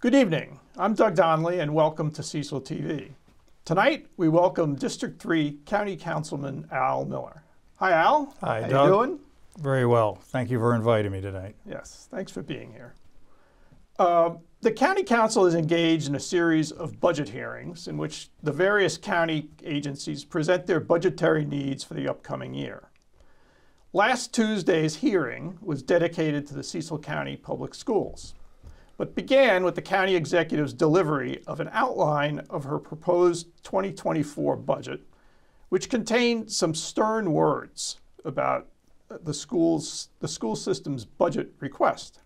Good evening. I'm Doug Donnelly and welcome to Cecil TV. Tonight we welcome District 3 County Councilman Al Miller. Hi Al. Hi How Doug. you doing? Very well. Thank you for inviting me tonight. Yes, thanks for being here. The County Council is engaged in a series of budget hearings in which the various county agencies present their budgetary needs for the upcoming year. Last Tuesday's hearing was dedicated to the Cecil County Public Schools, but began with the county executive's delivery of an outline of her proposed 2024 budget, which contained some stern words about the school system's budget request.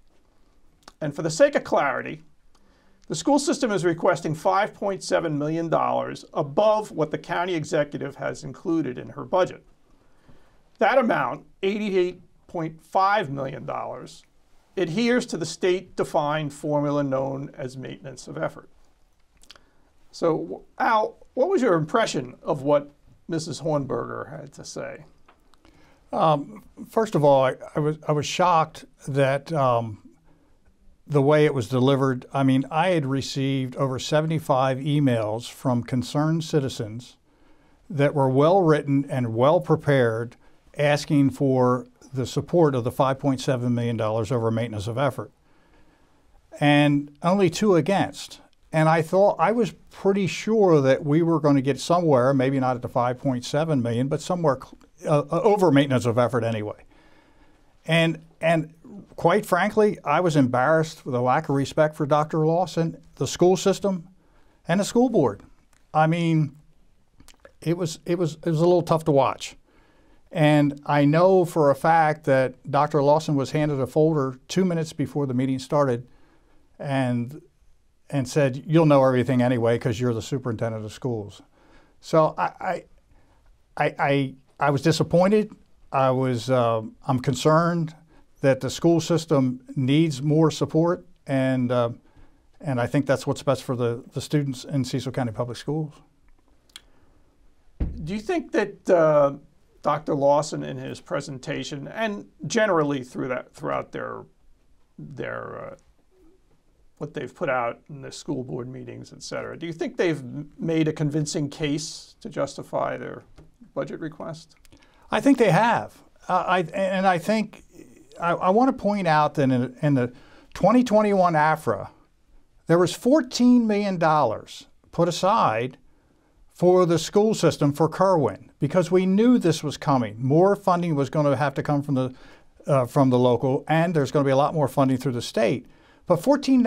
And for the sake of clarity, the school system is requesting $5.7 million above what the county executive has included in her budget. That amount, $88.5 million, adheres to the state-defined formula known as maintenance of effort. So, Al, what was your impression of what Mrs. Hornberger had to say? First of all, I was shocked that the way it was delivered. I mean, I had received over 75 emails from concerned citizens that were well written and well prepared, asking for the support of the $5.7 million over maintenance of effort, and only 2 against. And I thought, I was pretty sure that we were going to get somewhere, maybe not at the 5.7 million, but somewhere over maintenance of effort anyway. And quite frankly, I was embarrassed with a lack of respect for Dr. Lawson, the school system, and the school board. I mean, it was a little tough to watch. And I know for a fact that Dr. Lawson was handed a folder 2 minutes before the meeting started and said, "You'll know everything anyway because you're the superintendent of schools." So I was disappointed. I'm concerned that the school system needs more support, and I think that's what's best for the students in Cecil County Public Schools. Do you think that Dr. Lawson in his presentation, and generally throughout their what they've put out in the school board meetings, et cetera, do you think they've made a convincing case to justify their budget request? I think they have. I think I want to point out that in the 2021 AFRA, there was $14 million put aside for the school system for Kerwin, because we knew this was coming. More funding was going to have to come from the local, and there's going to be a lot more funding through the state. But $14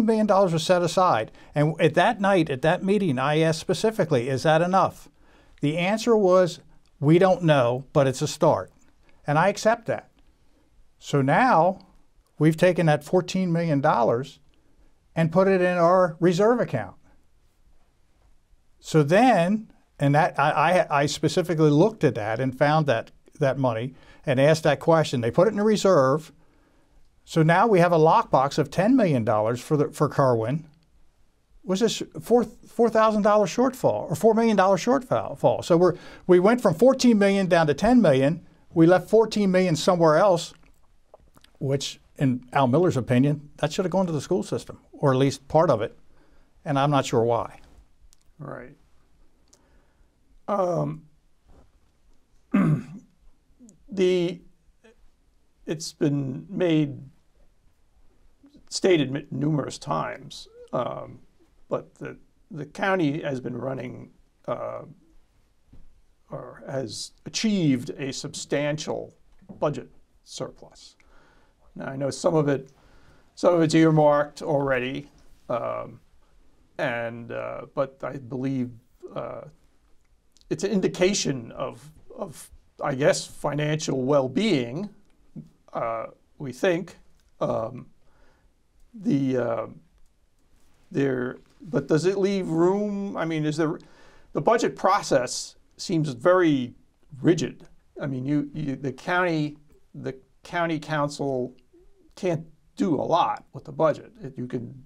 million was set aside. And at that night, at that meeting, I asked specifically, is that enough? The answer was, we don't know, but it's a start. And I accept that. So now we've taken that $14 million and put it in our reserve account. So then, and that I specifically looked at that and found that money and asked that question. They put it in a reserve. So now we have a lockbox of $10 million for Kerwin. Was this $4,000 shortfall or $4 million shortfall? So we went from $14 million down to $10 million. We left $14 million somewhere else, which in Al Miller's opinion, that should have gone to the school system, or at least part of it. And I'm not sure why. Right. It's been stated numerous times, but the county has been running or has achieved a substantial budget surplus. Now I know some of it's earmarked already. But I believe it's an indication of I guess, financial well-being. We think but does it leave room? I mean, the budget process seems very rigid. I mean, the county council can't do a lot with the budget. You can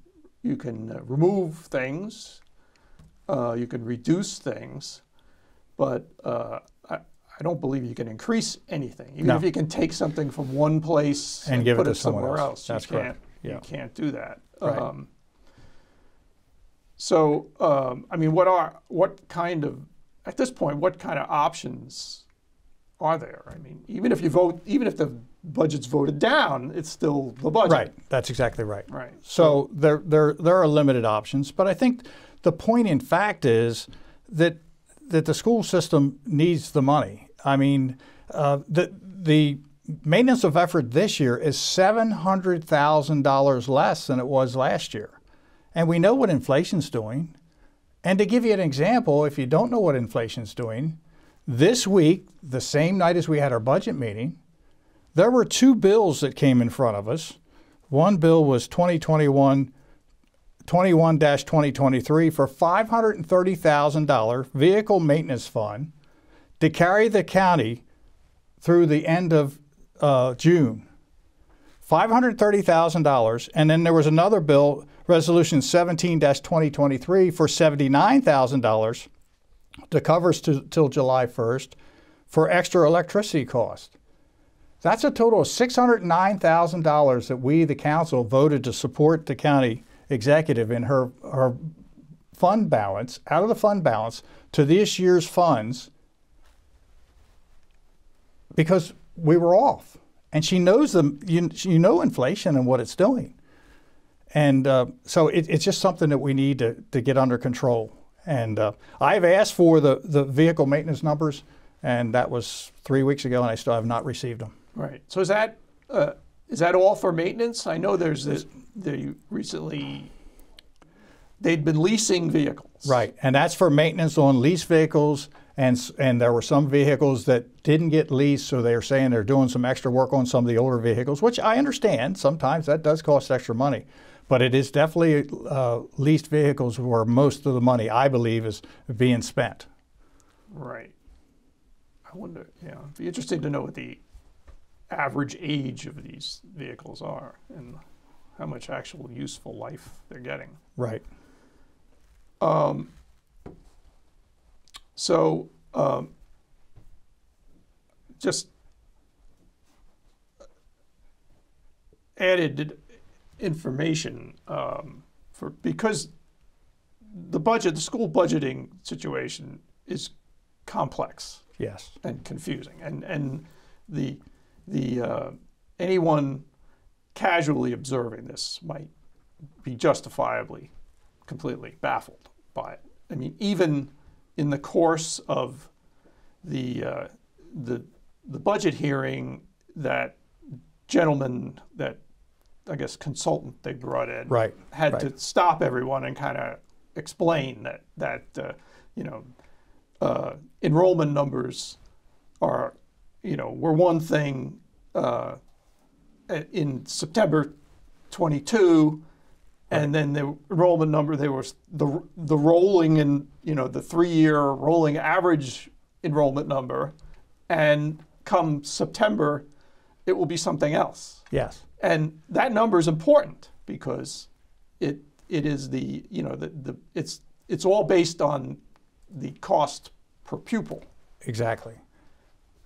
remove things, you can reduce things, but I don't believe you can increase anything. Even if you can take something from one place and put it somewhere else. That's correct. Yeah. You can't do that. Right. I mean, at this point, what kind of options are there? I mean, even if the budget's voted down, it's still the budget. Right. That's exactly right. Right. So there are limited options, but I think the point in fact is that the school system needs the money. I mean, the maintenance of effort this year is $700,000 less than it was last year. And we know what inflation's doing. And to give you an example, if you don't know what inflation's doing, this week, the same night as we had our budget meeting, there were two bills that came in front of us. One bill was 21-2023 for $530,000 vehicle maintenance fund to carry the county through the end of June. $530,000. And then there was another bill, Resolution 17-2023 for $79,000 to cover us till July 1st for extra electricity costs. That's a total of $609,000 that we, the council, voted to support the county executive in her fund balance, out of the fund balance, to this year's funds, because we were off. And she knows inflation and what it's doing. And so it's just something that we need to get under control. And I've asked for the vehicle maintenance numbers, and that was 3 weeks ago, and I still have not received them. Right. So is that all for maintenance? I know they'd been leasing vehicles. Right, and that's for maintenance on leased vehicles, and there were some vehicles that didn't get leased, so they're saying they're doing some extra work on some of the older vehicles, which I understand. Sometimes that does cost extra money. But it is definitely leased vehicles where most of the money, I believe, is being spent. Right. I wonder, it'd be interesting to know what the average age of these vehicles are and how much actual useful life they're getting. Right. Just added information because the school budgeting situation is complex. Yes. And confusing, and the anyone casually observing this might be justifiably completely baffled by it. I mean, even in the course of the budget hearing, that gentleman, that I guess consultant they brought in, had to stop everyone and kind of explain that enrollment numbers are, were one thing in September 22, and then the enrollment number, there was the rolling and the 3-year rolling average enrollment number, and come September, it will be something else. Yes. And that number is important because it is it's all based on the cost per pupil. Exactly.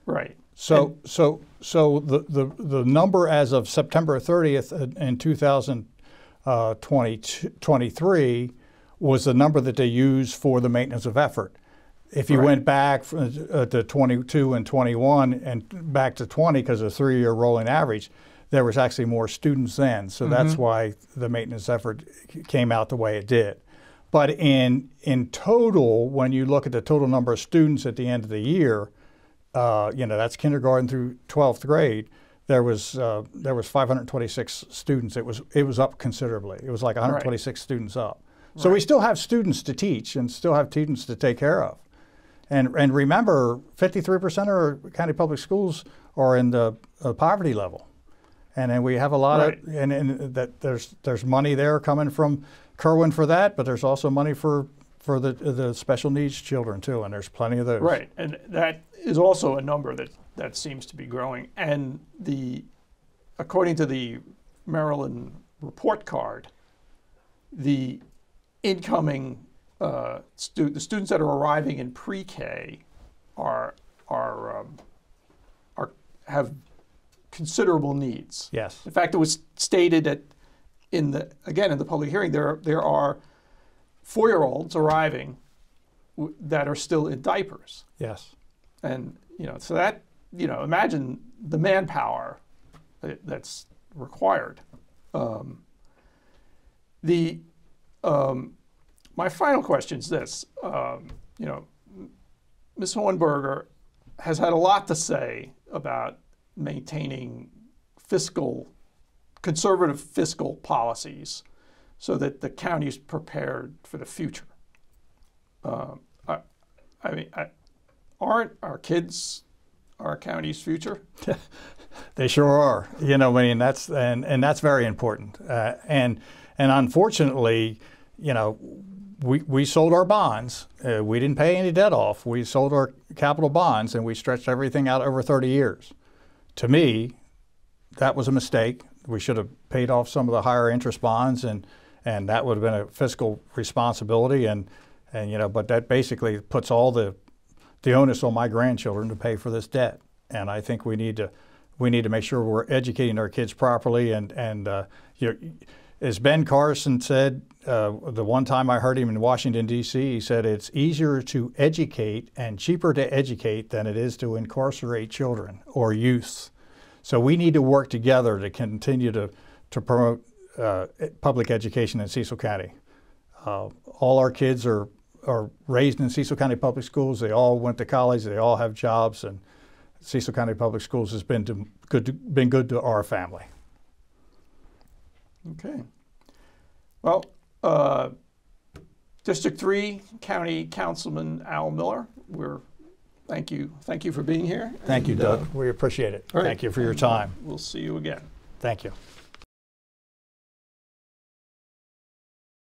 Right. So the number as of September 30th in 2023 was the number that they used for the maintenance of effort. If you went back to 22 and 21 and back to 20, because of 3-year rolling average, there was actually more students then. So that's why the maintenance effort came out the way it did. But in total, when you look at the total number of students at the end of the year, that's kindergarten through 12th grade, there was 526 students. It was up considerably. It was like 126 students up. So we still have students to teach and still have students to take care of. And remember, 53% of our county public schools are in the poverty level. And then we have a lot of, and that there's money there coming from Kerwin for that, but there's also money for the special needs children too, and there's plenty of those. Right, and that is also a number that seems to be growing. And according to the Maryland report card, the incoming the students that are arriving in pre-K have considerable needs. Yes. In fact, it was stated in the public hearing, there are 4-year-olds arriving that are still in diapers. Yes. And, so that, imagine the manpower that's required. My final question is this. Ms. Hornberger has had a lot to say about maintaining conservative fiscal policies so that the county is prepared for the future. Aren't our kids our county's future? They sure are. That's that's very important. And unfortunately, we sold our bonds. We didn't pay any debt off. We sold our capital bonds, and we stretched everything out over 30 years. To me, that was a mistake. We should have paid off some of the higher interest bonds, and that would have been a fiscal responsibility. But that basically puts all the onus on my grandchildren to pay for this debt. And I think we need to make sure we're educating our kids properly. As Ben Carson said, the one time I heard him in Washington, D.C., he said it's easier to educate and cheaper to educate than it is to incarcerate children or youth. So we need to work together to continue to promote public education in Cecil County. All our kids are raised in Cecil County Public Schools. They all went to college. They all have jobs, and Cecil County Public Schools has been good to our family. Okay. Well, District 3 County Councilman Al Miller, thank you for being here. Thank you, Doug. We appreciate it. Right. Thank you for your time. We'll see you again. Thank you.